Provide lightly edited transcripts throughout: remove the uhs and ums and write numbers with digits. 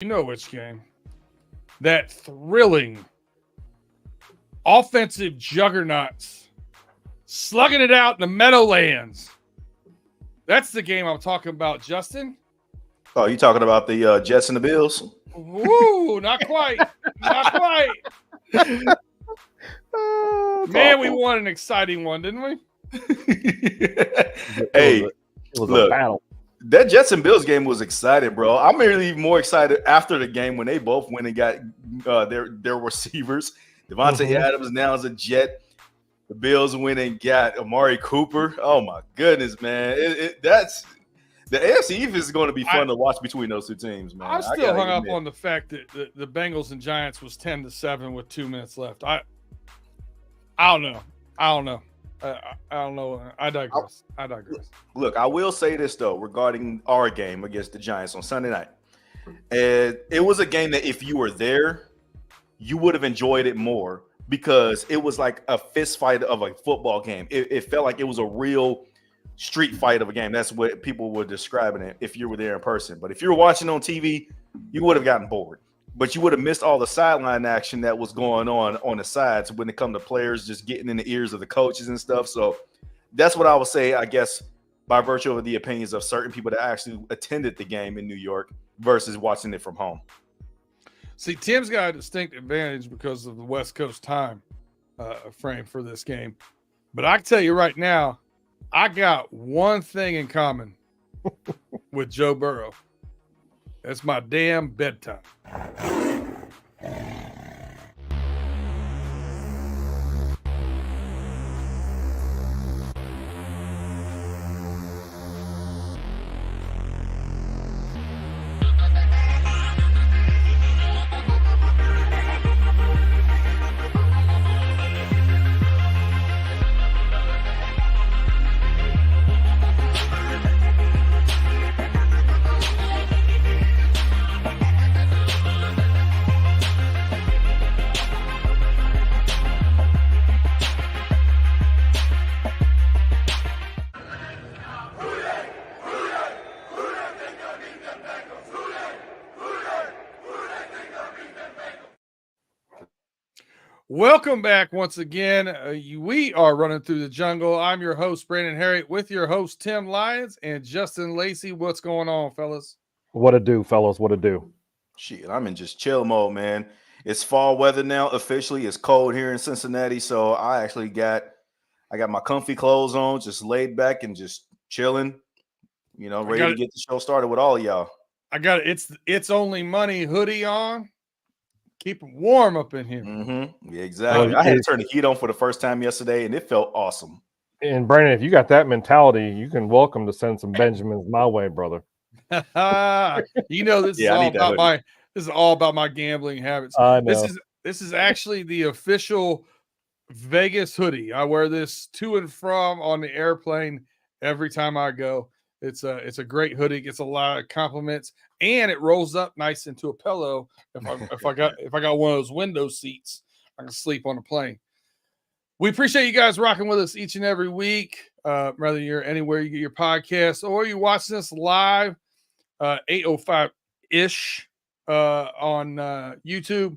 You know which game? That thrilling offensive juggernauts slugging it out in the Meadowlands. That's the game I'm talking about, Justin. Oh, you talking about the Jets and the Bills? Woo, not quite. Not quite. Man, we won an exciting one, didn't we? Hey, it was look, a battle. that Jets and Bills game was exciting, bro. I'm really more excited after the game when they both went and got their receivers. Devontae Adams now is a Jet. The Bills went and got Amari Cooper. Oh my goodness, man! That's the AFC East is going to be fun to watch between those two teams, man. I'm still hung up on the fact that the Bengals and Giants was 10-7 with 2 minutes left. I don't know. I don't know. I digress. Look, I will say this though regarding our game against the Giants on Sunday night. And it was a game that if you were there, you would have enjoyed it more because it was like a fist fight of a football game. It felt like it was a real street fight of a game. That's what people were describing it if you were there in person. But if you were watching on TV, you would have gotten bored. But you would have missed all the sideline action that was going on the sides when it come to players just getting in the ears of the coaches and stuff. So that's what I would say, I guess, by virtue of the opinions of certain people that actually attended the game in New York versus watching it from home. See, Tim's got a distinct advantage because of the West Coast time frame for this game. But I can tell you right now, I got one thing in common with Joe Burrow. That's my damn bedtime. Welcome back once again. We are running through the jungle. I'm your host, Brandon Herriott, with your host, Tim Lyons and Justin Lacey. What's going on, fellas? What to do, fellas? What to do? Shit, I'm in just chill mode, man. It's fall weather now. Officially, it's cold here in Cincinnati, so I got my comfy clothes on, just laid back and just chilling. You know, ready to get the show started with all of y'all. I got it's only money hoodie on. Keep it warm up in here. Mm-hmm. Yeah, exactly. I had to turn the heat on for the first time yesterday, and it felt awesome. And Brandon, if you got that mentality, you can welcome to send some Benjamins my way, brother. You know, this is all about my gambling habits. I know. This is actually the official Vegas hoodie. I wear this to and from on the airplane every time I go. It's a great hoodie. Gets a lot of compliments, and it rolls up nice into a pillow. If I got one of those window seats, I can sleep on a plane. We appreciate you guys rocking with us each and every week. Whether you're anywhere you get your podcast or you watching us live, 8:05 ish on YouTube.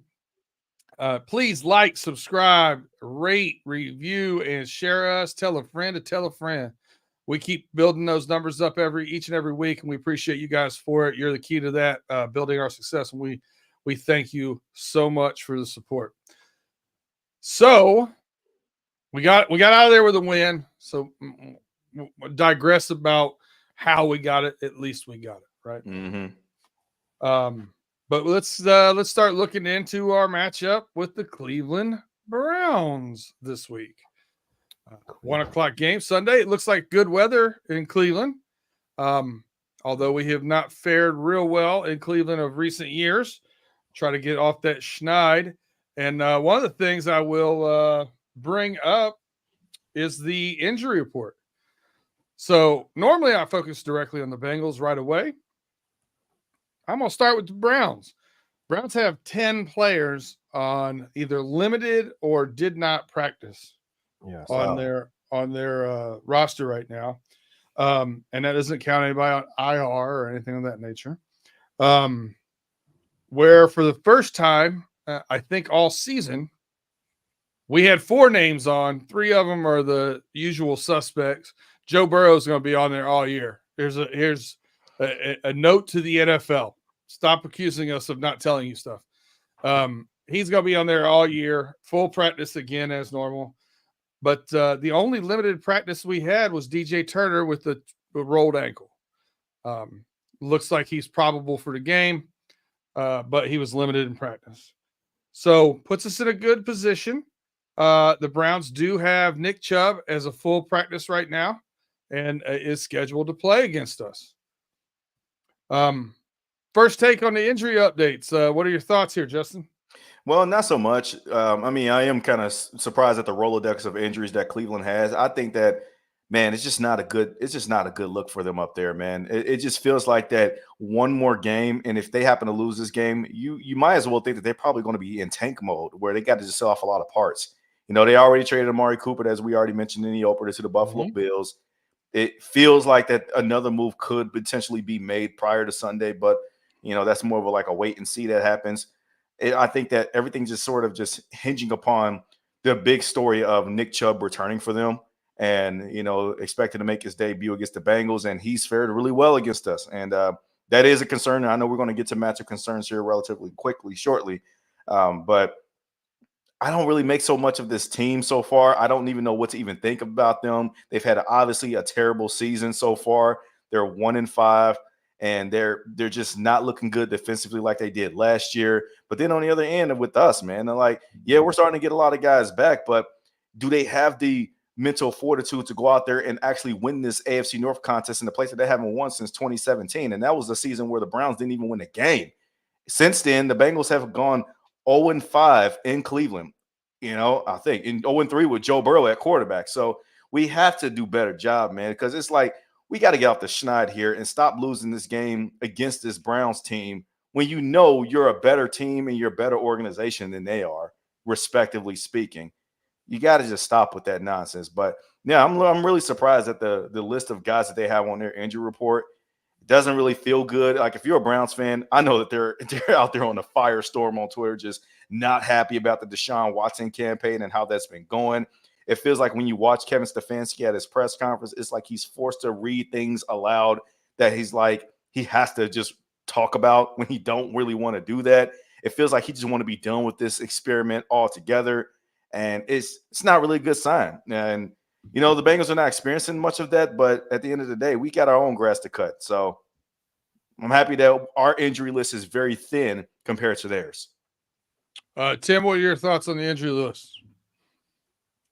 Please like, subscribe, rate, review, and share us. Tell a friend to tell a friend. We keep building those numbers up each and every week, and we appreciate you guys for it. You're the key to that, building our success, and we thank you so much for the support. So we got out of there with a win. So digress about how we got it. At least we got it, right? Mm-hmm. But let's start looking into our matchup with the Cleveland Browns this week. 1:00 game Sunday. It looks like good weather in Cleveland. Although we have not fared real well in Cleveland of recent years. Try to get off that schneid. And one of the things I will bring up is the injury report. So normally I focus directly on the Bengals right away. I'm going to start with the Browns. Browns have 10 players on either limited or did not practice. Yes. On their roster right now. And that doesn't count anybody on IR or anything of that nature. where for the first time, I think all season, we had 4 names on. 3 of them are the usual suspects. Joe Burrow is going to be on there all year. Here's a note to the NFL. Stop accusing us of not telling you stuff. He's going to be on there all year, full practice again as normal. But the only limited practice we had was DJ Turner with the rolled ankle. Looks like he's probable for the game, but he was limited in practice. So puts us in a good position. The Browns do have Nick Chubb as a full practice right now and is scheduled to play against us. First take on the injury updates. What are your thoughts here, Justin? Well, not so much. I mean, I am kind of surprised at the Rolodex of injuries that Cleveland has. I think that, man, it's just not a good look for them up there, man. It just feels like that one more game, and if they happen to lose this game, you might as well think that they're probably going to be in tank mode where they got to just sell off a lot of parts. You know, they already traded Amari Cooper, as we already mentioned in the opener, to the Buffalo Bills. It feels like that another move could potentially be made prior to Sunday, but you know, that's more of a wait and see that happens. I think that everything's just sort of just hinging upon the big story of Nick Chubb returning for them and, you know, expected to make his debut against the Bengals. And he's fared really well against us. And that is a concern. And I know we're going to get to matchup concerns here relatively quickly, shortly. But I don't really make so much of this team so far. I don't even know what to even think about them. They've had obviously a terrible season so far. They're 1-5. And they're just not looking good defensively like they did last year. But then on the other end with us, man, they're like, yeah, we're starting to get a lot of guys back, but do they have the mental fortitude to go out there and actually win this AFC North contest in a place that they haven't won since 2017? And that was the season where the Browns didn't even win a game. Since then, the Bengals have gone 0-5 in Cleveland, you know, I think, and 0-3 with Joe Burrow at quarterback. So we have to do a better job, man, because it's like, we got to get off the schneid here and stop losing this game against this Browns team when you know you're a better team and you're a better organization than they are, respectively speaking. You got to just stop with that nonsense. But yeah, I'm really surprised at the list of guys that they have on their injury report. It doesn't really feel good. Like if you're a Browns fan, I know that they're out there on a firestorm on Twitter, just not happy about the Deshaun Watson campaign and how that's been going. It feels like when you watch Kevin Stefanski at his press conference, it's like he's forced to read things aloud that he's like he has to just talk about when he don't really want to do that. It feels like he just want to be done with this experiment altogether, and it's not really a good sign. And you know, the Bengals are not experiencing much of that, but at the end of the day, we got our own grass to cut. So I'm happy that our injury list is very thin compared to theirs. Tim, what are your thoughts on the injury list?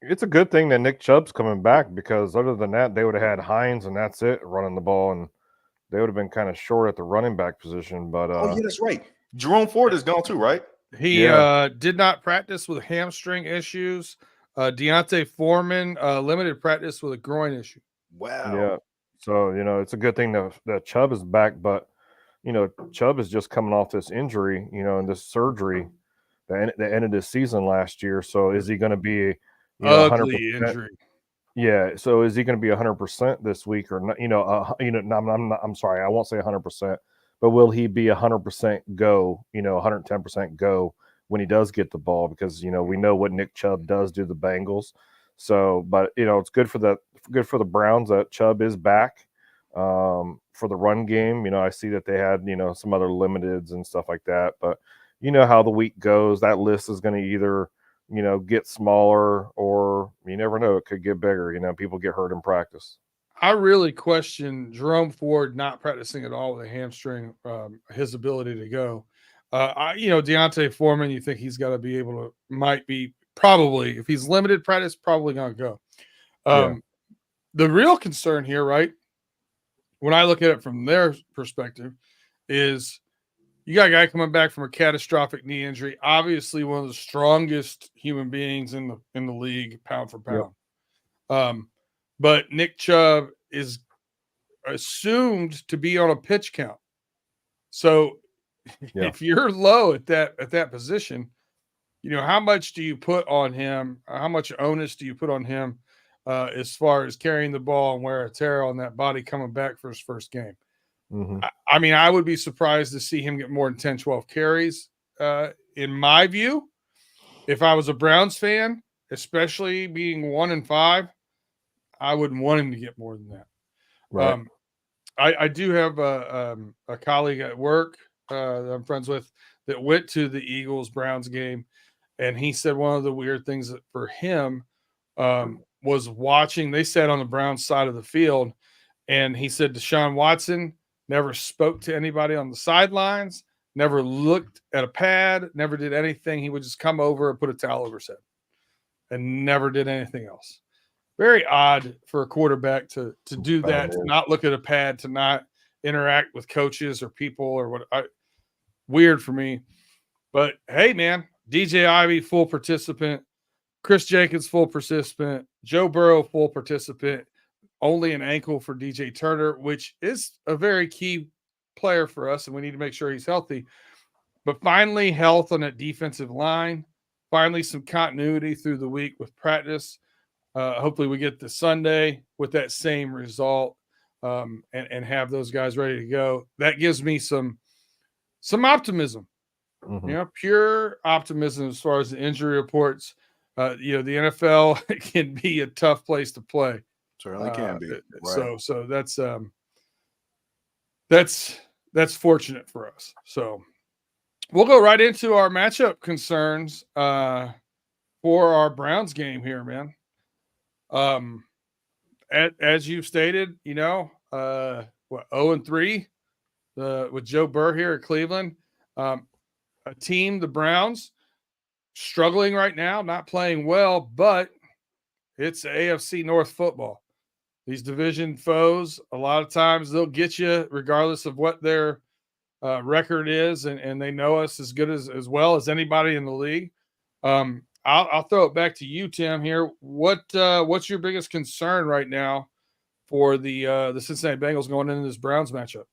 It's a good thing that Nick Chubb's coming back because other than that, they would have had Hines and that's it running the ball, and they would have been kind of short at the running back position. But oh yeah, that's right. Jerome Ford is gone too, right? He did not practice with hamstring issues. Deontay Foreman limited practice with a groin issue. Wow. Yeah. So you know, it's a good thing that Chubb is back, but you know, Chubb is just coming off this injury, you know, and this surgery that ended his season last year. So is he going to be ugly injury? Yeah. So is he going to be 100% this week or not? I'm sorry, I won't say 100%, but will he be 100% go? 110% go when he does get the ball? Because we know what Nick Chubb does to the Bengals. So, but it's good for the Browns that Chubb is back for the run game. I see that they had some other limiteds and stuff like that, but how the week goes, that list is going to either get smaller, or you never know, it could get bigger. People get hurt in practice. I really question Jerome Ford not practicing at all with a hamstring, his ability to go. Deontay Foreman, you think he's got to be able to, probably, if he's limited practice, probably going to go. The real concern here, right, when I look at it from their perspective, is you got a guy coming back from a catastrophic knee injury, obviously one of the strongest human beings in the league, pound for pound. Yep. But Nick Chubb is assumed to be on a pitch count. So if you're low at that position, how much do you put on him? How much onus do you put on him as far as carrying the ball and wear and tear on that body coming back for his first game? Mhm. I mean, I would be surprised to see him get more than 10, 12 carries. In my view, if I was a Browns fan, especially being 1-5, I wouldn't want him to get more than that. Right. I do have a colleague at work that I'm friends with that went to the Eagles Browns game, and he said one of the weird things that for him was watching. They sat on the Browns side of the field, and he said Deshaun Watson never spoke to anybody on the sidelines, never looked at a pad, never did anything. He would just come over and put a towel over his head, and never did anything else. Very odd for a quarterback to do that, to not look at a pad, to not interact with coaches or people or what. Weird for me. But hey, man, DJ Ivy, full participant. Chris Jenkins, full participant. Joe Burrow, full participant. Only an ankle for DJ Turner, which is a very key player for us, and we need to make sure he's healthy. But finally, health on that defensive line. Finally, some continuity through the week with practice. Hopefully we get to Sunday with that same result and have those guys ready to go. That gives me some optimism, pure optimism as far as the injury reports. The NFL can be a tough place to play. Certainly can be. Right. So that's fortunate for us. So we'll go right into our matchup concerns for our Browns game here, man. As you've stated, 0-3 with Joe Burr here at Cleveland. A team, the Browns, struggling right now, not playing well, but it's AFC North football. These division foes, a lot of times they'll get you regardless of what their record is, and they know us as good as well as anybody in the league. I'll throw it back to you, Tim. Here, what's your biggest concern right now for the Cincinnati Bengals going into this Browns matchup?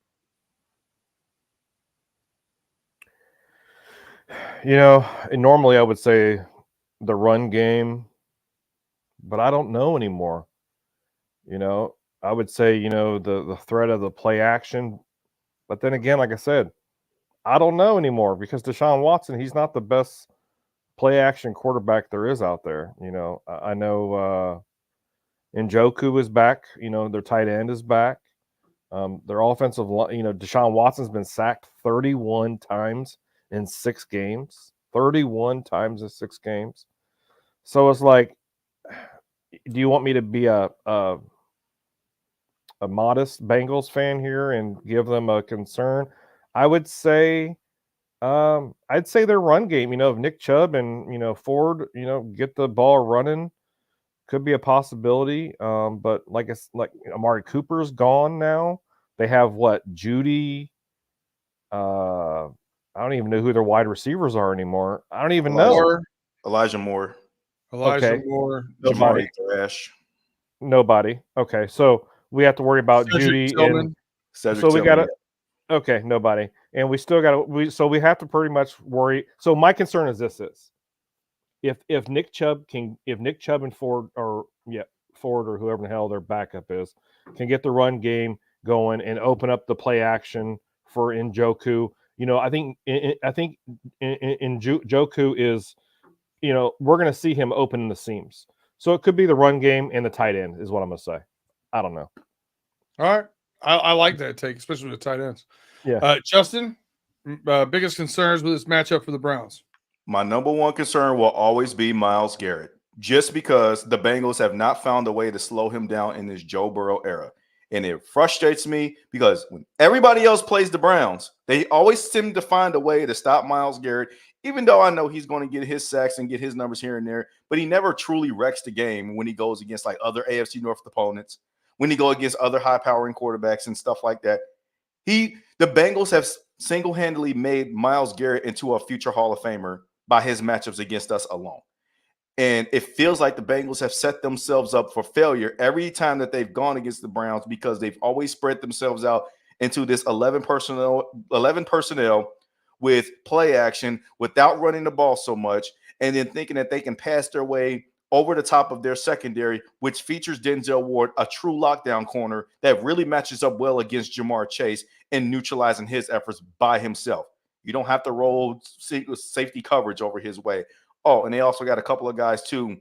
Normally I would say the run game, but I don't know anymore. I would say the threat of the play action, but then again, like I said, I don't know anymore because Deshaun Watson, he's not the best play action quarterback there is out there. I know Njoku is back. Their tight end is back. Their offensive line, Deshaun Watson's been sacked 31 times in 6 games. 31 times in 6 games. So it's like, do you want me to be a modest Bengals fan here and give them a concern? I would say I'd say their run game, if Nick Chubb and, Ford, get the ball running, could be a possibility. But like Amari Cooper's gone now. They have Judy. I don't even know who their wide receivers are anymore. I don't even know. Elijah Moore. Moore. Jamari Thrash. Nobody. Okay, so we have to worry about Cedric Judy Tillman. and so we got to. Okay, nobody. And we still got to so we have to pretty much worry. So my concern is this if Nick Chubb and Ford or whoever the hell their backup is can get the run game going and open up the play action for Njoku. I think Njoku is, we're going to see him open the seams. So it could be the run game and the tight end is what I'm going to say. I don't know. All right. I like that take, especially with the tight ends. Yeah. Justin, biggest concerns with this matchup for the Browns? My number one concern will always be Myles Garrett, just because the Bengals have not found a way to slow him down in this Joe Burrow era. And it frustrates me because when everybody else plays the Browns, they always seem to find a way to stop Myles Garrett, even though I know he's going to get his sacks and get his numbers here and there, but he never truly wrecks the game when he goes against other AFC North opponents, when he goes against other high-powering quarterbacks and stuff like that. The Bengals have single-handedly made Myles Garrett into a future Hall of Famer by his matchups against us alone. And it feels like the Bengals have set themselves up for failure every time that they've gone against the Browns because they've always spread themselves out into this 11 personnel with play action without running the ball so much, and then thinking that they can pass their way over the top of their secondary, which features Denzel Ward, a true lockdown corner that really matches up well against Jamar Chase in neutralizing his efforts by himself. You don't have to roll safety coverage over his way. Oh, and they also got a couple of guys too,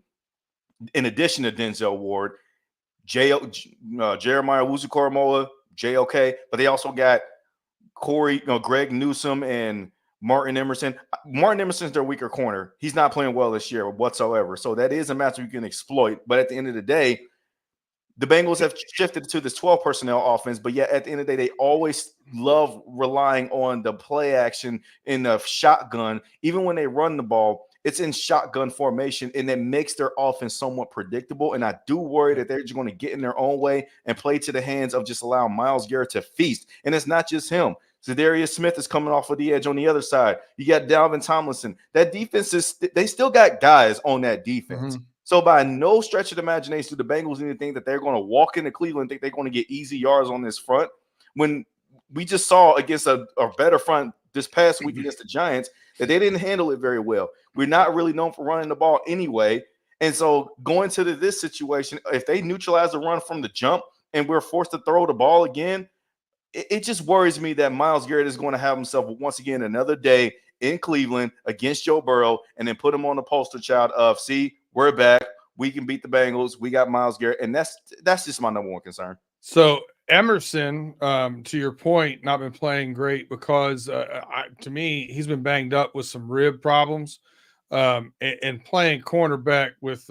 in addition to Denzel Ward, Jeremiah Wusu-Koramoah, JOK, but they also got Greg Newsome and Martin Emerson. Martin Emerson's their weaker corner. He's not playing well this year whatsoever. So that is a matchup you can exploit. But at the end of the day, the Bengals have shifted to this 12 personnel offense, but yet at the end of the day, they always love relying on the play action in the shotgun. Even when they run the ball, it's in shotgun formation, and it makes their offense somewhat predictable. And I do worry that they're just going to get in their own way and play to the hands of just allowing Myles Garrett to feast. And it's not just him. Zadarius Smith is coming off of the edge on the other side. You got Dalvin Tomlinson. That defense they still got guys on that defense. Mm-hmm. So by no stretch of the imagination do the Bengals need to think that they're going to walk into Cleveland and think they're going to get easy yards on this front. When we just saw against a better front this past week against the Giants that they didn't handle it very well. We're not really known for running the ball anyway. And so going to this situation, if they neutralize the run from the jump and we're forced to throw the ball again, it just worries me that Myles Garrett is going to have himself once again another day in Cleveland against Joe Burrow and then put him on the poster child of, see, we're back. We can beat the Bengals. We got Myles Garrett. And that's just my number one concern. So Emerson, to your point, not been playing great because to me, he's been banged up with some rib problems. And playing cornerback with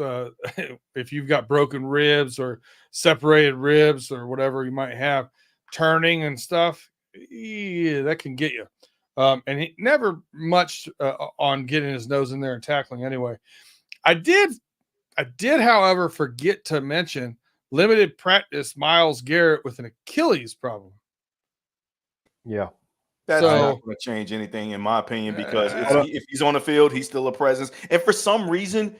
if you've got broken ribs or separated ribs or whatever you might have, turning and stuff, yeah, that can get you. And he never much on getting his nose in there and tackling anyway. I did, however, forget to mention limited practice Myles Garrett with an Achilles problem. Yeah. That's not going to change anything, in my opinion, because if he's on the field, he's still a presence. And for some reason,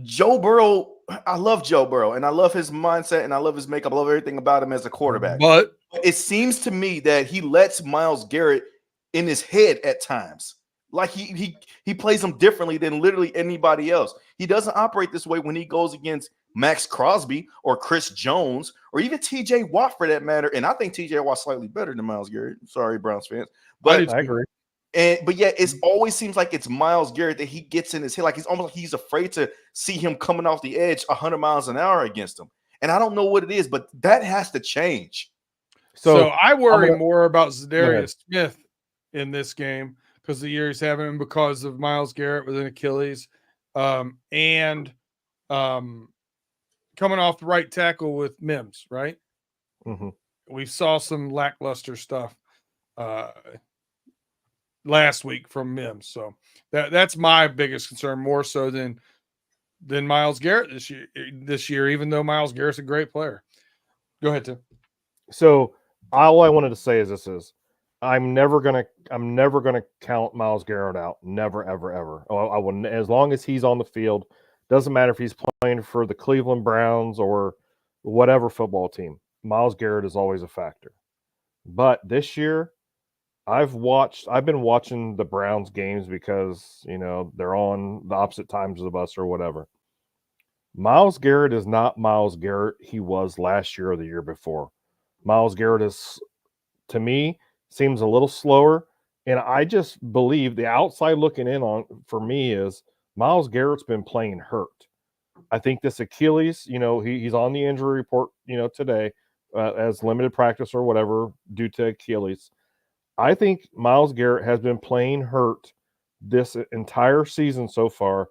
Joe Burrow, I love Joe Burrow, and I love his mindset, and I love his makeup. I love everything about him as a quarterback. But it seems to me that he lets Myles Garrett in his head at times. Like he plays him differently than literally anybody else. He doesn't operate this way when he goes against Max Crosby or Chris Jones or even TJ Watt for that matter. And I think TJ Watt's slightly better than Myles Garrett. Sorry, Browns fans. But I agree. But yeah, it always seems like it's Myles Garrett that he gets in his head. Like it's almost like he's afraid to see him coming off the edge 100 miles an hour against him. And I don't know what it is, but that has to change. So I worry more about Zadarius Smith in this game because the year he's having him because of Myles Garrett with an Achilles and coming off the right tackle with Mims, right? Mm-hmm. We saw some lackluster stuff last week from Mims. So that's my biggest concern, more so than Myles Garrett this year, even though Myles Garrett's a great player. Go ahead, Tim. So all I wanted to say is I'm never gonna count Myles Garrett out. Never, ever, ever. I will, as long as he's on the field. Doesn't matter if he's playing for the Cleveland Browns or whatever football team. Myles Garrett is always a factor. But this year, I've been watching the Browns games because, they're on the opposite times of the bus or whatever. Myles Garrett is not Myles Garrett he was last year or the year before. Myles Garrett is, to me, seems a little slower. And I just believe the outside looking in on for me is Myles Garrett's been playing hurt. I think this Achilles, he's on the injury report, today as limited practice or whatever due to Achilles. I think Myles Garrett has been playing hurt this entire season so far,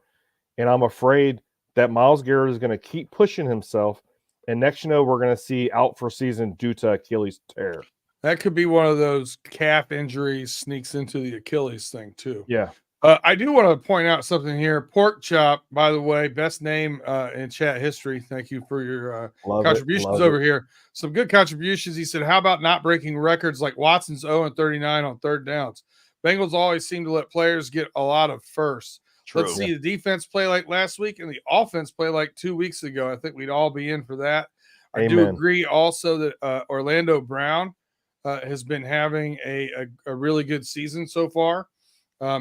and I'm afraid that Myles Garrett is going to keep pushing himself, and next we're going to see out for season due to Achilles tear. That could be one of those calf injuries sneaks into the Achilles thing too. Yeah. I do want to point out something here. Pork Chop, by the way, best name in chat history. Thank you for your contributions over here. Some good contributions. He said, how about not breaking records like Watson's 0-39 on third downs? Bengals always seem to let players get a lot of firsts. True. Let's see the defense play like last week and the offense play like 2 weeks ago. I think we'd all be in for that. I do agree also that Orlando Brown has been having a really good season so far.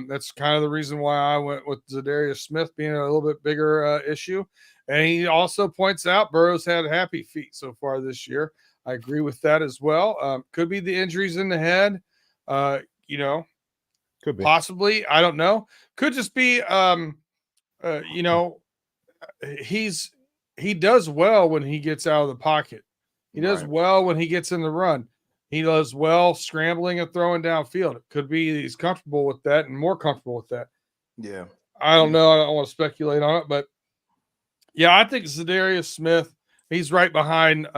That's kind of the reason why I went with Zadarius Smith being a little bit bigger issue. And he also points out Burrow's had happy feet so far this year. I agree with that as well. Could be the injuries in the head. Could be. Possibly. I don't know. Could just be, he does well when he gets out of the pocket. He does well when he gets in the run. He does well scrambling and throwing downfield. It could be he's comfortable with that and more comfortable with that. Yeah. I don't know. I don't want to speculate on it, but yeah, I think Zadarius Smith, he's right behind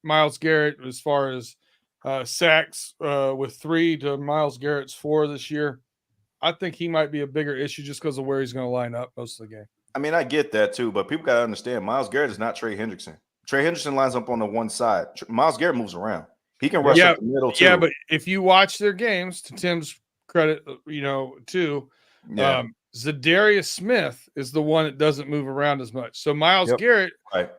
Myles Garrett as far as sacks with 3 to Myles Garrett's 4 this year. I think he might be a bigger issue just because of where he's going to line up most of the game. I mean, I get that too, but people got to understand Myles Garrett is not Trey Hendrickson. Trey Hendrickson lines up on the one side. Myles Garrett moves around. He can rush up the middle too. Yeah, but if you watch their games, to Tim's credit, too, Zadarius Smith is the one that doesn't move around as much. So Myles Garrett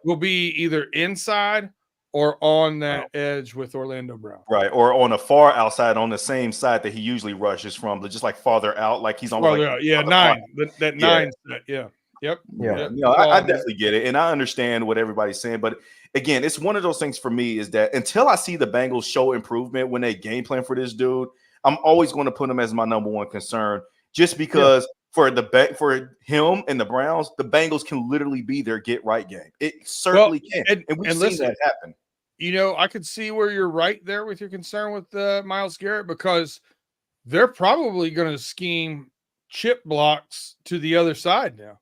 will be either inside or on that edge with Orlando Brown. Right, or on a far outside on the same side that he usually rushes from, just like farther out, like he's on farther out. Yeah, 9. That 9 set, yeah. Yep. Yeah. I definitely get it. And I understand what everybody's saying. But again, it's one of those things for me is that until I see the Bengals show improvement when they game plan for this dude, I'm always going to put him as my number one concern just because for him and the Browns, the Bengals can literally be their get right game. It certainly can. And we've seen that happen. I could see where you're right there with your concern with Myles Garrett because they're probably going to scheme chip blocks to the other side now.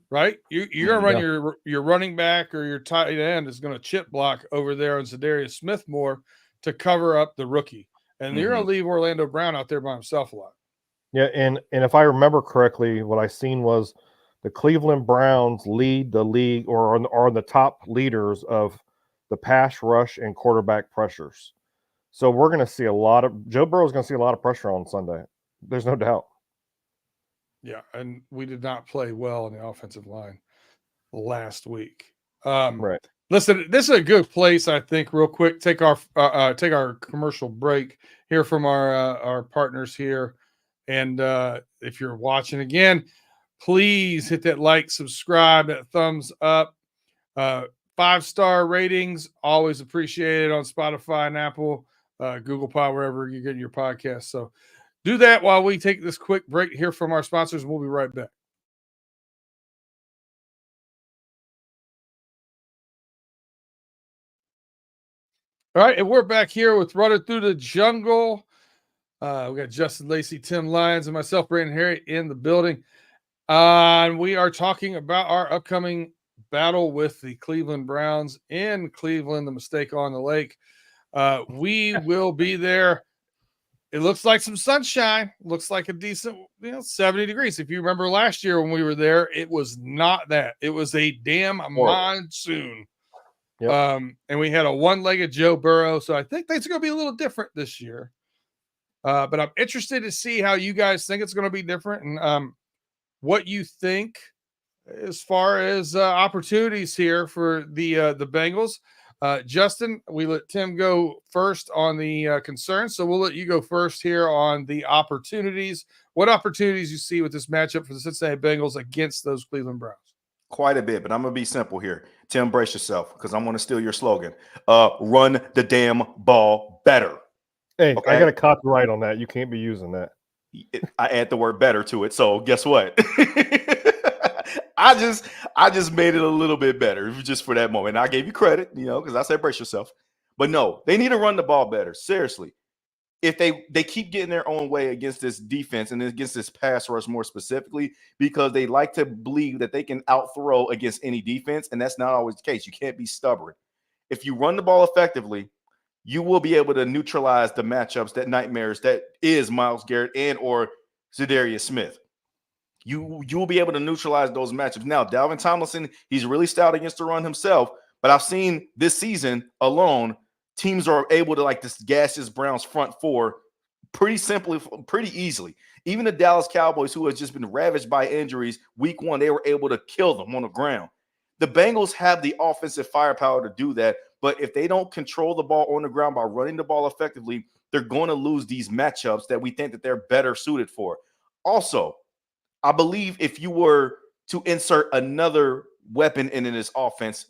Right, you're gonna run your running back or your tight end is gonna chip block over there on Zadarius Smith more to cover up the rookie, and you're gonna leave Orlando Brown out there by himself a lot. Yeah, and if I remember correctly, what I seen was the Cleveland Browns lead the league or are the top leaders of the pass rush and quarterback pressures. So we're gonna see Joe Burrow's gonna see a lot of pressure on Sunday. There's no doubt. Yeah, and we did not play well in the offensive line last week. Right. Listen, this is a good place, I think. Real quick, take our commercial break. Hear from our partners here, and if you're watching again, please hit that like, subscribe, that thumbs up, 5-star ratings. Always appreciated on Spotify and Apple, Google Pod, wherever you're getting your podcast. So. Do that while we take this quick break here from our sponsors, and we'll be right back. All right, and we're back here with Running Through the Jungle. We got Justin, Lacey, Tim Lyons, and myself, Brandon Herriott, in the building. And we are talking about our upcoming battle with the Cleveland Browns in Cleveland, the Mistake on the Lake. We will be there. It looks like some sunshine. Looks like a decent, 70 degrees. If you remember last year when we were there, it was not that. It was a damn monsoon. Yep. And we had a one-legged Joe Burrow. So I think things are going to be a little different this year. But I'm interested to see how you guys think it's going to be different and what you think as far as opportunities here for the Bengals. Justin, we let Tim go first on the concerns, so we'll let you go first here on the opportunities. What opportunities you see with this matchup for the Cincinnati Bengals against those Cleveland Browns? Quite a bit, but I'm going to be simple here. Tim, brace yourself because I'm going to steal your slogan. Run the damn ball better. Hey, okay? I got a copyright on that. You can't be using that. I add the word better to it, so guess what? I just made it a little bit better just for that moment. I gave you credit, because I said brace yourself. But no, they need to run the ball better. Seriously. If they keep getting their own way against this defense and against this pass rush more specifically, because they like to believe that they can outthrow against any defense, and that's not always the case. You can't be stubborn. If you run the ball effectively, you will be able to neutralize the matchups, that nightmares that is Myles Garrett and or Zadarius Smith. You will be able to neutralize those matchups. Now, Dalvin Tomlinson, he's really stout against the run himself, but I've seen this season alone, teams are able to just gas this Browns front four pretty easily. Even the Dallas Cowboys, who has just been ravaged by injuries, week one, they were able to kill them on the ground. The Bengals have the offensive firepower to do that, but if they don't control the ball on the ground by running the ball effectively, they're going to lose these matchups that we think that they're better suited for. Also, I believe if you were to insert another weapon into this offense,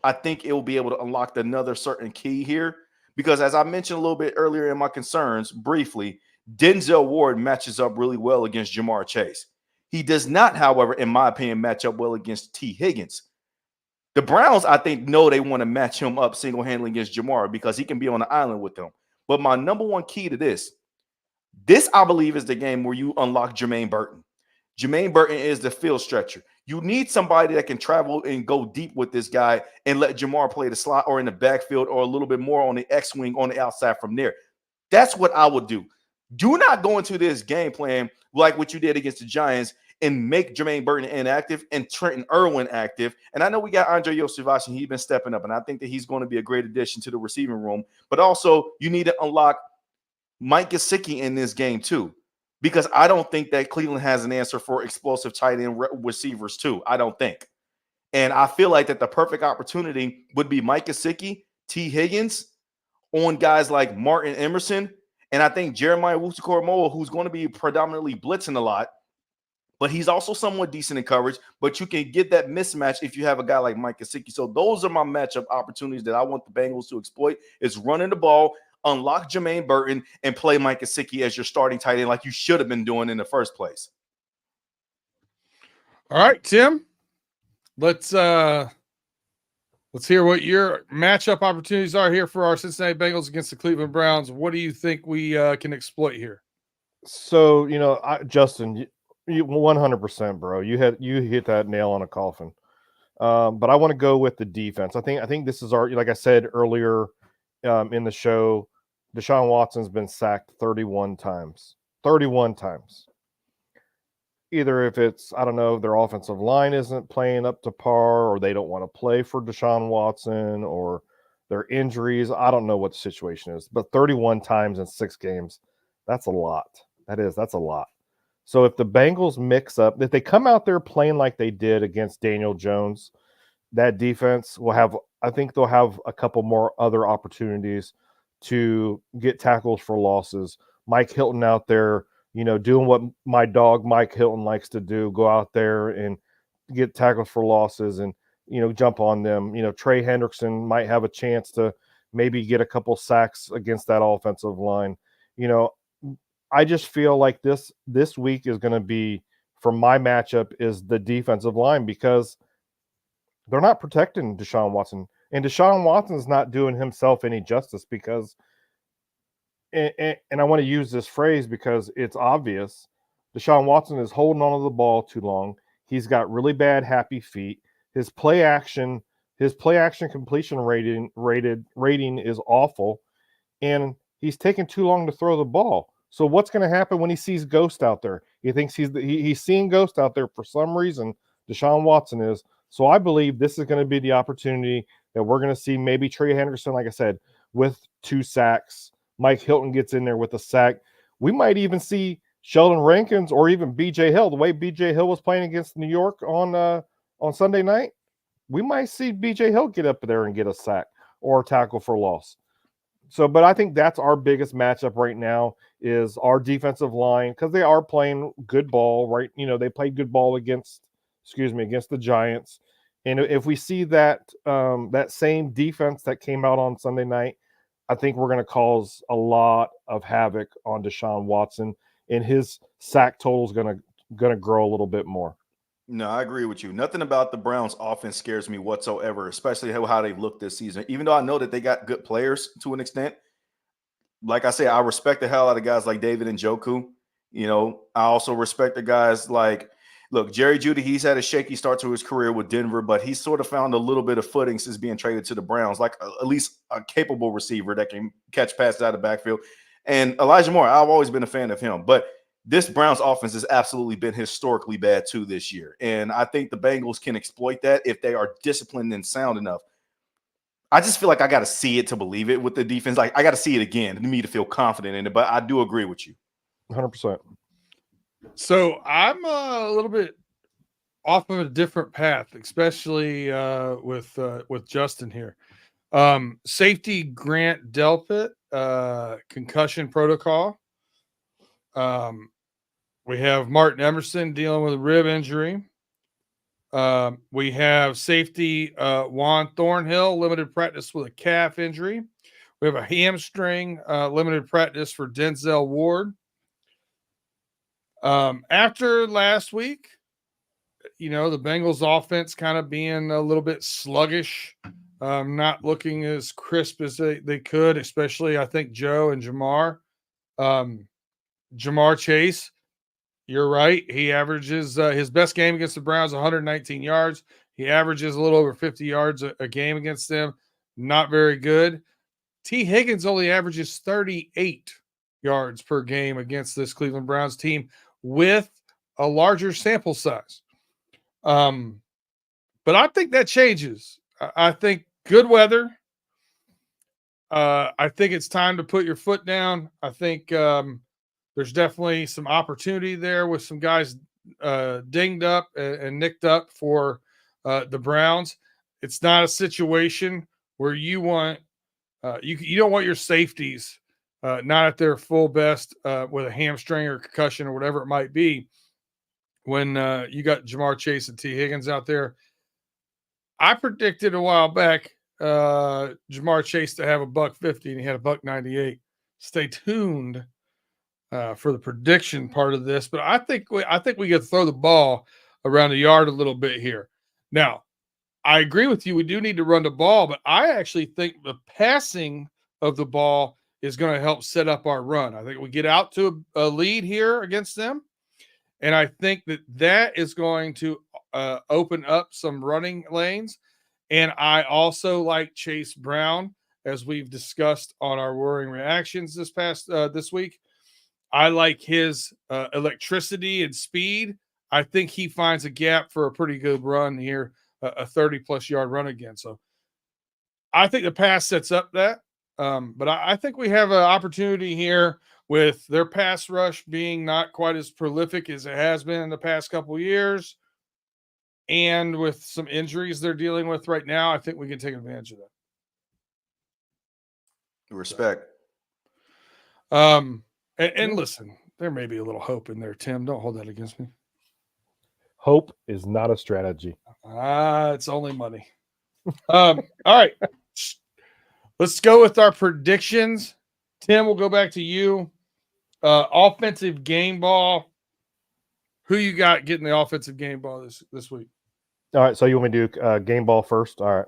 I think it will be able to unlock another certain key here. Because as I mentioned a little bit earlier in my concerns, briefly, Denzel Ward matches up really well against Jamar Chase. He does not, however, in my opinion, match up well against T. Higgins. The Browns, I think, know they want to match him up single-handedly against Jamar because he can be on the island with them. But my number one key to this, I believe, is the game where you unlock Jermaine Burton. Jermaine Burton is the field stretcher. You need somebody that can travel and go deep with this guy and let Jamar play the slot or in the backfield or a little bit more on the X-wing on the outside from there. That's what I would do. Do not go into this game plan like what you did against the Giants and make Jermaine Burton inactive and Trenton Irwin active. And I know we got Andre Yosivas, and he's been stepping up, and I think that he's going to be a great addition to the receiving room. But also, you need to unlock Mike Gesicki in this game too, because I don't think that Cleveland has an answer for explosive tight end receivers too. I don't think. And I feel like that the perfect opportunity would be Mike Gesicki, T. Higgins, on guys like Martin Emerson. And I think Jeremiah Wusu-Koramoah, who's going to be predominantly blitzing a lot, but he's also somewhat decent in coverage. But you can get that mismatch if you have a guy like Mike Gesicki. So those are my matchup opportunities that I want the Bengals to exploit, is running the ball, unlock Jermaine Burton, and play Mike Gesicki as your starting tight end like you should have been doing in the first place. All right, Tim, let's hear what your matchup opportunities are here for our Cincinnati Bengals against the Cleveland Browns. What do you think we can exploit here? So, Justin, you 100%, bro. You hit that nail on a coffin. But I want to go with the defense. I think this is like I said earlier in the show, Deshaun Watson's been sacked 31 times. 31 times. Either if it's, I don't know, their offensive line isn't playing up to par, or they don't want to play for Deshaun Watson, or their injuries. I don't know what the situation is. But 31 times in 6 games, that's a lot. That's a lot. So if the Bengals mix up, if they come out there playing like they did against Daniel Jones, that defense will have, I think they'll have a couple more other opportunities to get tackles for losses. Mike Hilton out there, doing what my dog Mike Hilton likes to do, go out there and get tackles for losses and, jump on them. Trey Hendrickson might have a chance to maybe get a couple sacks against that offensive line. I just feel like this week is going to be, for my matchup, is the defensive line, because they're not protecting Deshaun Watson. And Deshaun Watson's not doing himself any justice, because, and I want to use this phrase because it's obvious, Deshaun Watson is holding on to the ball too long. He's got really bad happy feet. His play action completion rating is awful, and he's taking too long to throw the ball. So what's going to happen when he sees Ghost out there? He thinks he's seeing Ghost out there for some reason. Deshaun Watson is. So I believe this is going to be the opportunity that we're going to see maybe Trey Henderson, like I said, with 2 sacks. Mike Hilton gets in there with a sack. We might even see Sheldon Rankins or even B.J. Hill. The way B.J. Hill was playing against New York on Sunday night, we might see B.J. Hill get up there and get a sack or a tackle for loss. So, but I think that's our biggest matchup right now, is our defensive line, because they are playing good ball, right? They played good ball against the Giants. And if we see that that same defense that came out on Sunday night, I think we're going to cause a lot of havoc on Deshaun Watson, and his sack total is going to grow a little bit more. No, I agree with you. Nothing about the Browns offense scares me whatsoever, especially how they've looked this season. Even though I know that they got good players to an extent, like I say, I respect the hell out of guys like David Njoku. I also respect the guys like, look, Jerry Jeudy, he's had a shaky start to his career with Denver, but he's sort of found a little bit of footing since being traded to the Browns, like at least a capable receiver that can catch passes out of the backfield. And Elijah Moore, I've always been a fan of him, but this Browns offense has absolutely been historically bad too this year. And I think the Bengals can exploit that if they are disciplined and sound enough. I just feel like I got to see it to believe it with the defense. Like, I got to see it again to me to feel confident in it, but I do agree with you. 100%. So I'm a little bit off of a different path, especially with Justin here. Safety Grant Delpit, concussion protocol. We have Martin Emerson dealing with a rib injury. We have safety Juan Thornhill, limited practice with a calf injury. We have a hamstring, limited practice for Denzel Ward. After last week, the Bengals offense kind of being a little bit sluggish, not looking as crisp as they could, especially I think Joe and Jamar. Jamar Chase, you're right. He averages his best game against the Browns, 119 yards. He averages a little over 50 yards a game against them. Not very good. T. Higgins only averages 38 yards per game against this Cleveland Browns team with a larger sample size. But I think that changes. I think good weather. I think it's time to put your foot down. I think there's definitely some opportunity there with some guys dinged up and nicked up for the Browns. It's not a situation where you want you don't want your safeties not at their full best with a hamstring or concussion or whatever it might be when you got Jamar Chase and T. Higgins out there. I predicted a while back Jamar Chase to have a $150 and he had a $198. Stay tuned for the prediction part of this, but I think we could throw the ball around the yard a little bit here. Now, I agree with you. We do need to run the ball, but I actually think the passing of the ball is going to help set up our run. I think we get out to a lead here against them, and I think that is going to open up some running lanes. And I also like Chase Brown, as we've discussed on our Worrying Reactions this week. I like his electricity and speed. I think he finds a gap for a pretty good run here, a 30-plus yard run again. So I think the pass sets up that. But I think we have an opportunity here with their pass rush being not quite as prolific as it has been in the past couple of years. And with some injuries they're dealing with right now, I think we can take advantage of that. Respect. And listen, there may be a little hope in there, Tim. Don't hold that against me. Hope is not a strategy. It's only money. All right. Let's go with our predictions. Tim, we'll go back to you. Offensive game ball. Who you got getting the offensive game ball this week? All right, so you want me to do game ball first? All right.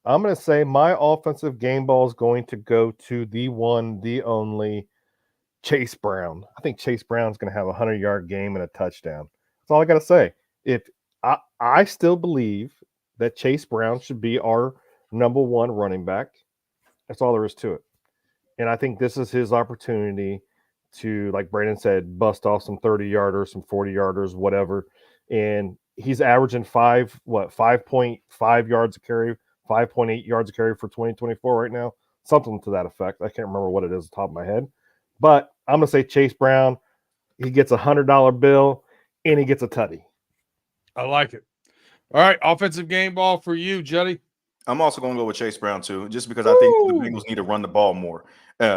I'm going to say my offensive game ball is going to go to the one, the only Chase Brown. I think Chase Brown's going to have a 100-yard game and a touchdown. That's all I got to say. If I still believe that Chase Brown should be our number one running back. That's all there is to it. And I think this is his opportunity to, like Brandon said, bust off some 30-yarders, some 40-yarders, whatever. And he's averaging 5.5 yards a carry, 5.8 yards a carry for 2024 right now. Something to that effect. I can't remember what it is off the top of my head. But I'm going to say Chase Brown, he gets a $100 bill, and he gets a tutty. I like it. All right, offensive game ball for you, Juddy. I'm also going to go with Chase Brown, too, just because I think the Bengals need to run the ball more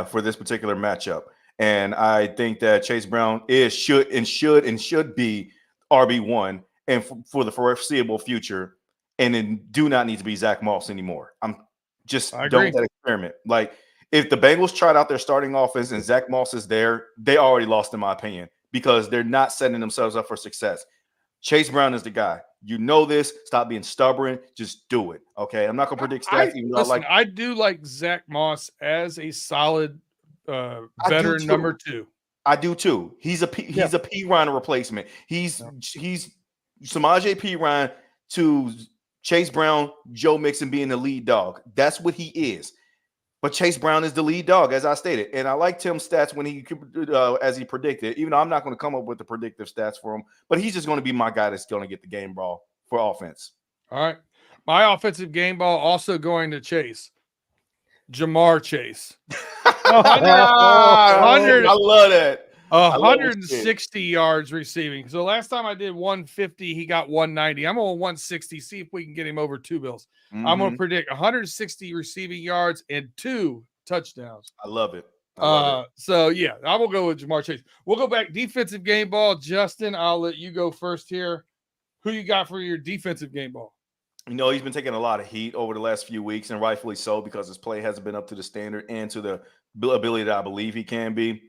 for this particular matchup. And I think that Chase Brown should be RB1 and for the foreseeable future, and then do not need to be Zach Moss anymore. I'm just done with that experiment. Like, if the Bengals tried out their starting offense and Zach Moss is there, they already lost, in my opinion, because they're not setting themselves up for success. Chase Brown is the guy. You know this. Stop being stubborn. Just do it. Okay. I'm not going to predict stats. I do like Zach Moss as a solid veteran number 2. I do too. He's a P Ryan replacement. He's Samaje P Ryan to Chase Brown, Joe Mixon being the lead dog. That's what he is. But Chase Brown is the lead dog, as I stated. And I like Tim's stats when as he predicted, even though I'm not going to come up with the predictive stats for him, but he's just going to be my guy that's going to get the game ball for offense. All right. My offensive game ball also going to Chase. Jamar Chase. 100, I love that. 160 yards receiving. So last time I did 150, he got 190. I'm on 160. See if we can get him over 2 bills. I'm going to predict 160 receiving yards and 2 touchdowns. I love it. I love it. So yeah, I will go with Jamar Chase. We'll go back defensive game ball. Justin, I'll let you go first here. Who you got for your defensive game ball? You know, he's been taking a lot of heat over the last few weeks, and rightfully so, because his play hasn't been up to the standard and to the ability that I believe he can be.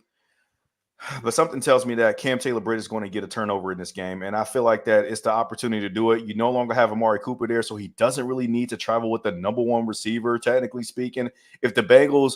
But something tells me that Cam Taylor-Britt is going to get a turnover in this game, and I feel like that it's the opportunity to do it. You no longer have Amari Cooper there, so he doesn't really need to travel with the number one receiver, technically speaking. If the Bengals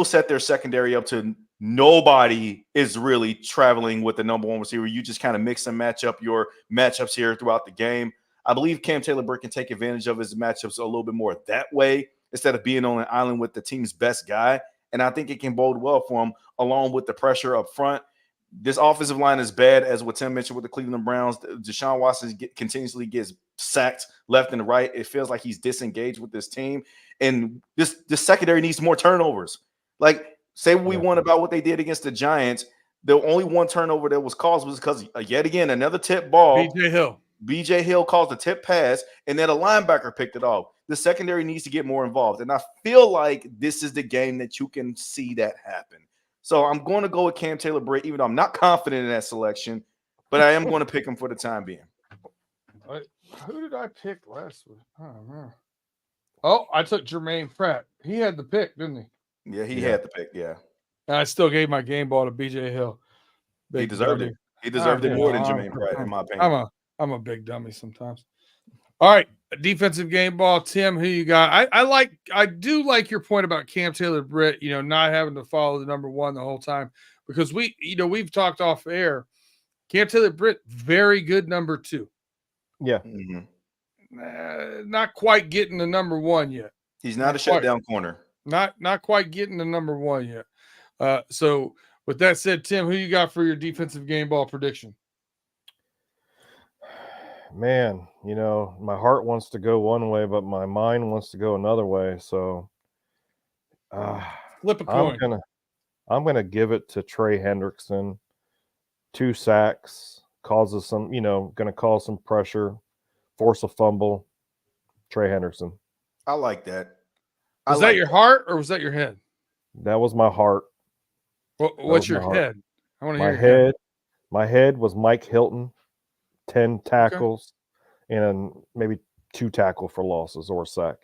set their secondary up to nobody is really traveling with the number one receiver, you just kind of mix and match up your matchups here throughout the game. I believe Cam Taylor-Britt can take advantage of his matchups a little bit more that way instead of being on an island with the team's best guy. And I think it can bode well for him, along with the pressure up front. This offensive line is bad, as what Tim mentioned with the Cleveland Browns. Deshaun Watson continuously gets sacked left and right. It feels like he's disengaged with this team. And this secondary needs more turnovers. Like, say what we want about what they did against the Giants. The only one turnover that was caused was because, yet again, another tip ball. BJ Hill caused a tip pass, and then a linebacker picked it off. The secondary needs to get more involved. And I feel like this is the game that you can see that happen. So I'm going to go with Cam Taylor-Britt, even though I'm not confident in that selection, but I am going to pick him for the time being. Who did I pick last week? I don't know. Oh, I took Jermaine Pratt. He had the pick, didn't he? Yeah, he had the pick, yeah. And I still gave my game ball to BJ Hill. He deserved it. He deserved it more than Jermaine Pratt, in my opinion. I'm a big dummy sometimes. All right, defensive game ball. Tim, who you got? I do like your point about Cam Taylor-Britt, not having to follow the number one the whole time, because we've talked off air. Cam Taylor-Britt, very good number two. Yeah. Not quite getting the number one yet. He's not a shutdown corner. Not quite getting the number one yet. So with that said, Tim, who you got for your defensive game ball prediction? Man, my heart wants to go one way, but my mind wants to go another way. So flip a coin. I'm gonna give it to Trey Hendrickson. 2 sacks, causes some, gonna cause some pressure, force a fumble. Trey Hendrickson. I like that. Was that your heart or was that your head? That was my heart. What's your head? I want to hear my head. My head was Mike Hilton. 10 tackles and maybe 2 tackle for losses or a sack.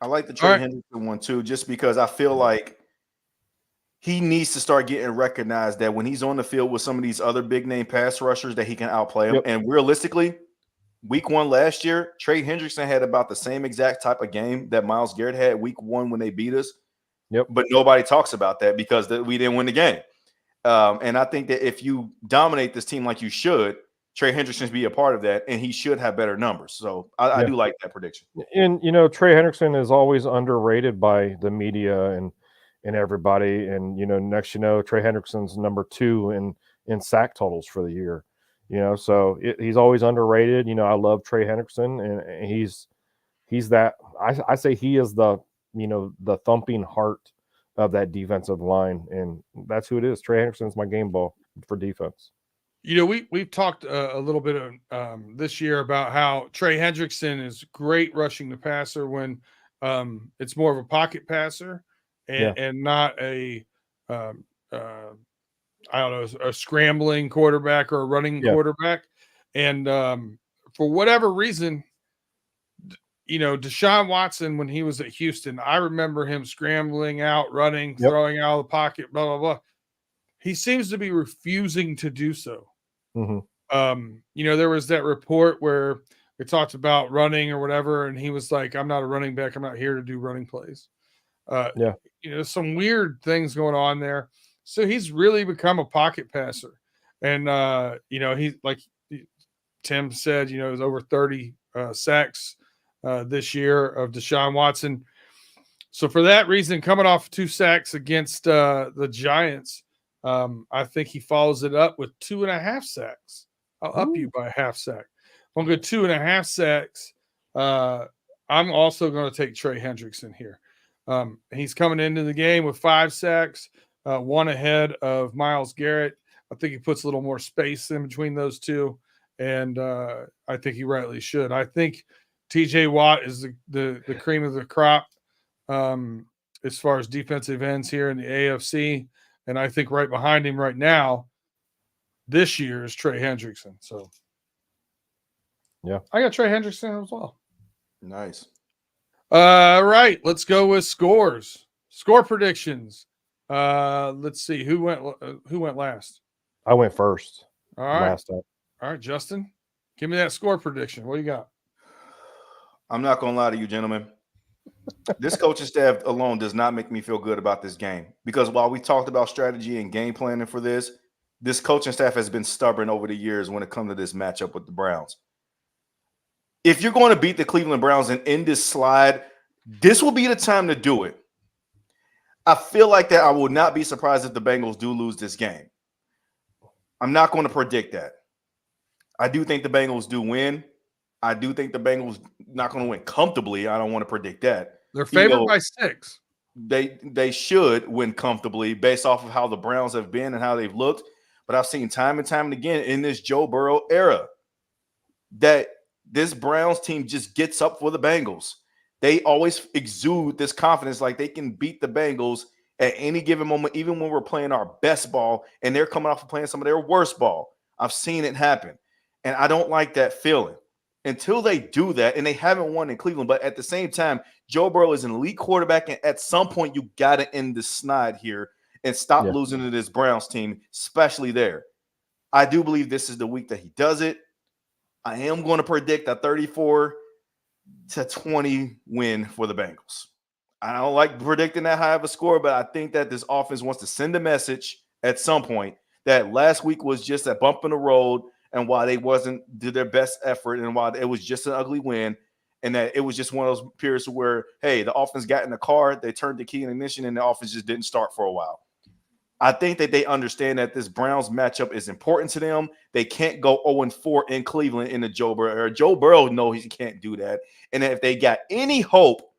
I like the Trey Hendrickson one too, just because I feel like he needs to start getting recognized that when he's on the field with some of these other big name pass rushers that he can outplay them. And realistically, week 1 last year, Trey Hendrickson had about the same exact type of game that Myles Garrett had week 1 when they beat us. But nobody talks about that because we didn't win the game. And I think that if you dominate this team like you should, Trey Hendrickson should be a part of that, and he should have better numbers. So I do like that prediction. And, Trey Hendrickson is always underrated by the media and everybody. And, next, Trey Hendrickson's number 2 in sack totals for the year. So he's always underrated. I love Trey Hendrickson, and he's that. I say he is the thumping heart of that defensive line, and that's who it is. Trey Hendrickson's my game ball for defense. We've talked a little bit this year about how Trey Hendrickson is great rushing the passer when it's more of a pocket passer and not a a scrambling quarterback or a running quarterback. And for whatever reason, Deshaun Watson, when he was at Houston, I remember him scrambling out, running, throwing out of the pocket, blah, blah, blah. He seems to be refusing to do so. There was that report where it talked about running or whatever, and he was like, I'm not a running back. I'm not here to do running plays. Some weird things going on there. So he's really become a pocket passer. And, he's like Tim said, it was over 30 sacks this year of Deshaun Watson. So for that reason, coming off 2 sacks against the Giants, I think he follows it up with 2.5 sacks. I'll up you by a half sack. I'm going to 2.5 sacks. I'm also going to take Trey Hendrickson here. He's coming into the game with 5 sacks, 1 ahead of Myles Garrett. I think he puts a little more space in between those two, and I think he rightly should. I think TJ Watt is the cream of the crop. as far as defensive ends here in the AFC. And I think right behind him right now this year is Trey Hendrickson. So, yeah, I got Trey Hendrickson as well. Nice. Right. Let's go with scores. Score predictions. Let's see who went last. I went first. All right. Last up. All right, Justin. Give me that score prediction. What do you got? I'm not going to lie to you, gentlemen. This coaching staff alone does not make me feel good about this game, because while we talked about strategy and game planning for this coaching staff has been stubborn over the years when it comes to this matchup with the Browns. If you're going to beat the Cleveland Browns and end this slide, this will be the time to do it. I feel like that I will not be surprised if the Bengals do lose this game. I'm not going to predict that. I do think the Bengals do win. I do think the Bengals not going to win comfortably. I don't want to predict that. They're favored by 6. They should win comfortably based off of how the Browns have been and how they've looked. But I've seen time and time and again in this Joe Burrow era that this Browns team just gets up for the Bengals. They always exude this confidence like they can beat the Bengals at any given moment, even when we're playing our best ball and they're coming off of playing some of their worst ball. I've seen it happen. And I don't like that feeling. Until they do that, and they haven't won in Cleveland, but at the same time, Joe Burrow is an elite quarterback, and at some point, you got to end the snide here and stop losing to this Browns team, especially there. I do believe this is the week that he does it. I am going to predict a 34-20 win for the Bengals. I don't like predicting that high of a score, but I think that this offense wants to send a message at some point that last week was just a bump in the road, and why they did their best effort, and why it was just an ugly win, and that it was just one of those periods where, hey, the offense got in the car, they turned the key in ignition, and the offense just didn't start for a while. I think that they understand that this Browns matchup is important to them. They can't go 0-4 in Cleveland in the Joe Burrow era. Joe Burrow knows he can't do that. And if they got any hope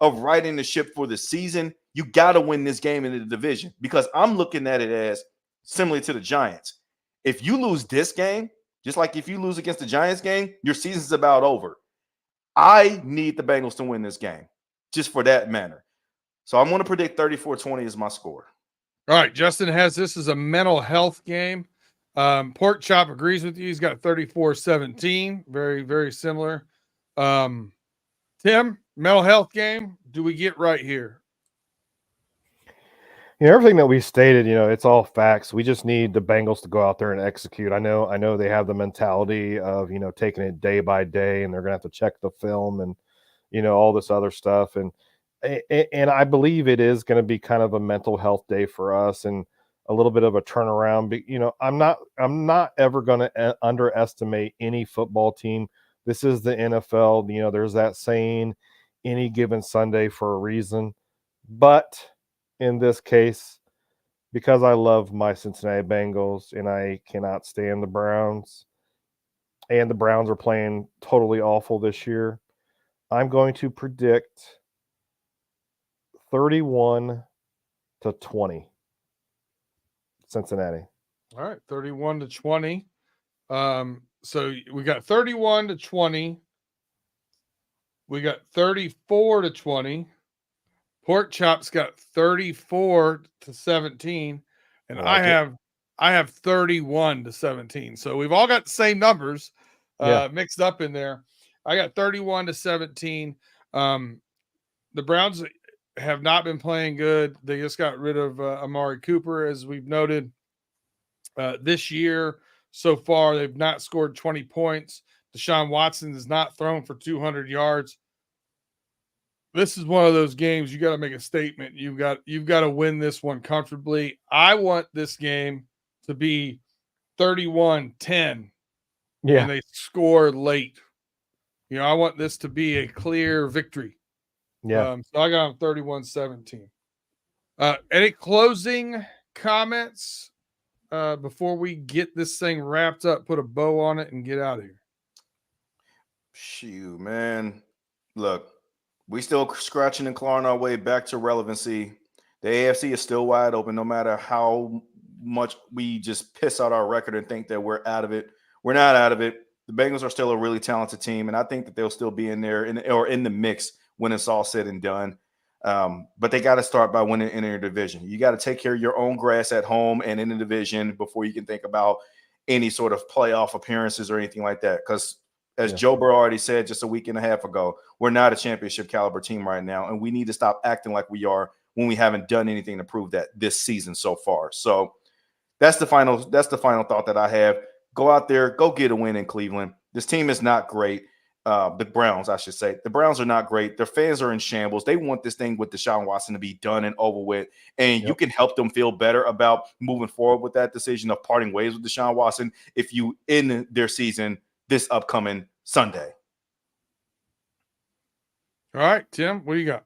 of righting the ship for the season, you got to win this game in the division, because I'm looking at it as similar to the Giants. If you lose this game, just like if you lose against the Giants game, your season's about over. I need the Bengals to win this game just for that matter. So I'm going to predict 34-20 is my score. All right. Justin has this as a mental health game. Pork Chop agrees with you. He's got 34-17. Very, very similar. Tim, mental health game. Do we get right here? Everything that we stated, it's all facts. We just need the Bengals to go out there and execute. I know they have the mentality of, taking it day by day, and they're going to have to check the film and, all this other stuff. And I believe it is going to be kind of a mental health day for us and a little bit of a turnaround. But, I'm not ever going to underestimate any football team. This is the NFL. There's that saying, any given Sunday for a reason. But in this case, because I love my Cincinnati Bengals and I cannot stand the Browns, and the Browns are playing totally awful this year, I'm going to predict 31-20 Cincinnati. All right, 31-20. So we got 31-20. We got 34-20. Pork Chop's got 34-17, and I have 31-17. So we've all got the same numbers mixed up in there. I got 31-17. The Browns have not been playing good. They just got rid of Amari Cooper, as we've noted. This year so far, they've not scored 20 points. Deshaun Watson has not thrown for 200 yards. This is one of those games you got to make a statement. You've got to win this one comfortably. I want this game to be 31-10. Yeah. And they score late. I want this to be a clear victory. Yeah. So I got 31-17. Any closing comments before we get this thing wrapped up, put a bow on it, and get out of here? Shoot, man. Look. We still scratching and clawing our way back to relevancy. The AFC is still wide open, no matter how much we just piss out our record and think that we're out of it. We're not out of it. The Bengals are still a really talented team, and I think that they'll still be in there in the mix when it's all said and done. But they got to start by winning in their division. You got to take care of your own grass at home and in the division before you can think about any sort of playoff appearances or anything like that. Because as Joe Burrow already said just a week and a half ago, we're not a championship caliber team right now, and we need to stop acting like we are when we haven't done anything to prove that this season so far. So that's the final thought that I have. Go out there, go get a win in Cleveland. This team is not great. The Browns, I should say. The Browns are not great. Their fans are in shambles. They want this thing with Deshaun Watson to be done and over with. And you can help them feel better about moving forward with that decision of parting ways with Deshaun Watson if you end their season this upcoming Sunday. All right, Tim, what do you got?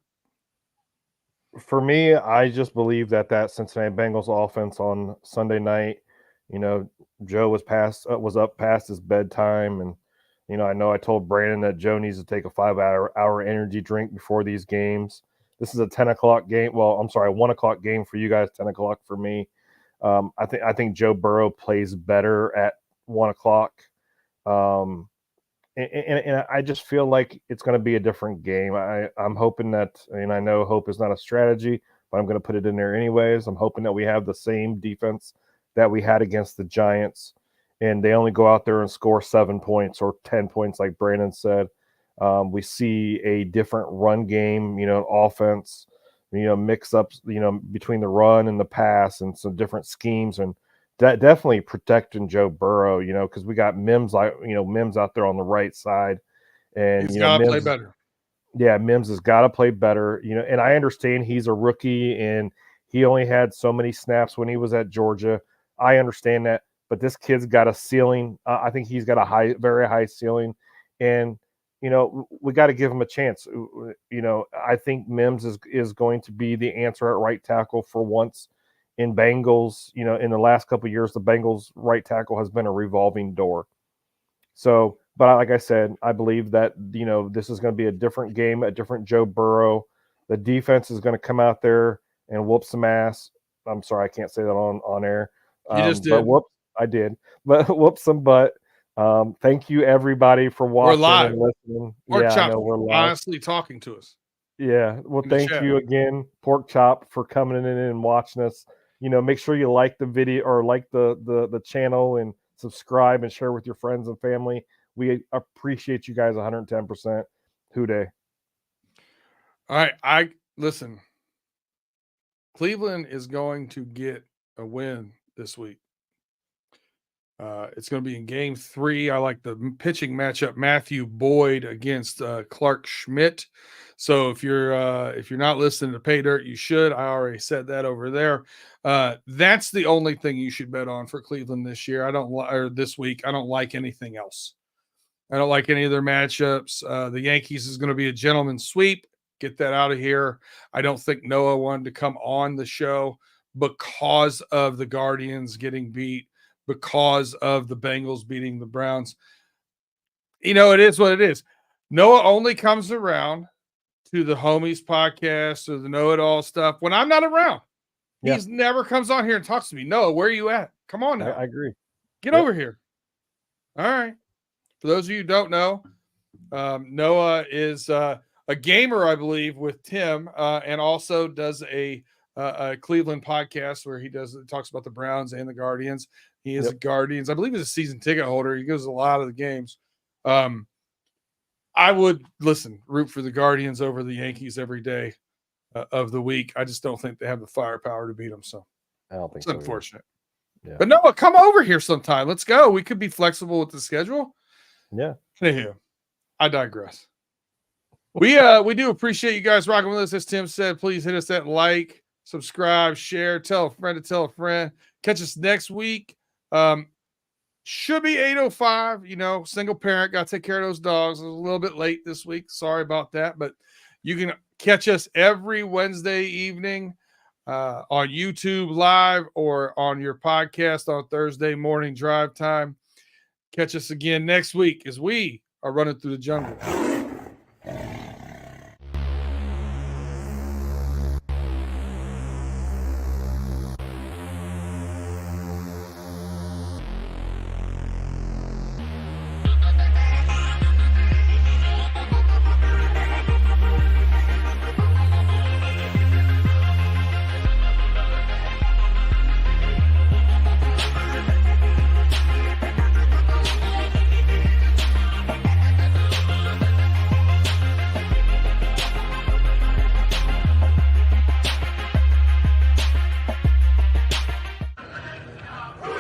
For me, I just believe that Cincinnati Bengals offense on Sunday night, Joe was up past his bedtime, and I know I told Brandon that Joe needs to take a 5-hour energy drink before these games. This is a 10 o'clock game. Well, I'm sorry, 1 o'clock game for you guys, 10 o'clock for me. I think Joe Burrow plays better at 1 o'clock. And I just feel like it's going to be a different game. I'm hoping that, and I know hope is not a strategy, but I'm going to put it in there anyways. I'm hoping that we have the same defense that we had against the Giants, and they only go out there and score 7 points or 10 points, like Brandon said. We see a different run game, offense, mix ups, between the run and the pass and some different schemes, and definitely protecting Joe Burrow, because we got Mims out there on the right side, and he's got to play better. Yeah, Mims has got to play better, and I understand he's a rookie and he only had so many snaps when he was at Georgia. I understand that, but this kid's got a ceiling. I think he's got a very high ceiling, and we got to give him a chance. I think Mims is going to be the answer at right tackle for once. In Bengals, in the last couple of years, the Bengals right tackle has been a revolving door. So, but like I said, I believe that, this is going to be a different game, a different Joe Burrow. The defense is going to come out there and whoop some ass. I'm sorry, I can't say that on air. You just did. But whoops, I did. But whoop some butt. Thank you, everybody, for watching and listening. I know we're live. Honestly talking to us. Yeah. Well, thank you again, Pork Chop, for coming in and watching us. Make sure you like the video or like the channel and subscribe and share with your friends and family. We appreciate you guys 110%. Hooday. All right. Listen. Cleveland is going to get a win this week. It's going to be in game 3. I like the pitching matchup, Matthew Boyd against Clark Schmidt. So if you're not listening to Pay Dirt, you should. I already said that over there. That's the only thing you should bet on for Cleveland this year. Or this week. I don't like anything else. I don't like any of their matchups. The Yankees is going to be a gentleman's sweep. Get that out of here. I don't think Noah wanted to come on the show because of the Guardians getting beat, because of the Bengals beating the Browns. It is what it is. Noah only comes around to the Homies podcast or the Know-It-All stuff when I'm not around. Yeah. He's never comes on here and talks to me. Noah, where are you at? Come on now. I agree. Get over here. All right. For those of you who don't know, Noah is a gamer, I believe, with Tim, and also does a Cleveland podcast where he talks about the Browns and the Guardians. He is a Guardians. I believe he's a season ticket holder. He goes to a lot of the games. I would root for the Guardians over the Yankees every day of the week. I just don't think they have the firepower to beat them. So I don't think it's unfortunate. Yeah. But Noah, come over here sometime. Let's go. We could be flexible with the schedule. Yeah. Anywho, I digress. We do appreciate you guys rocking with us. As Tim said, please hit us that like, subscribe, share, tell a friend to tell a friend. Catch us next week. Should be 8:05. Single parent, got to take care of those dogs. I was a little bit late this week. Sorry about that, but you can catch us every Wednesday evening on YouTube Live or on your podcast on Thursday morning drive time. Catch us again next week as we are running through the jungle.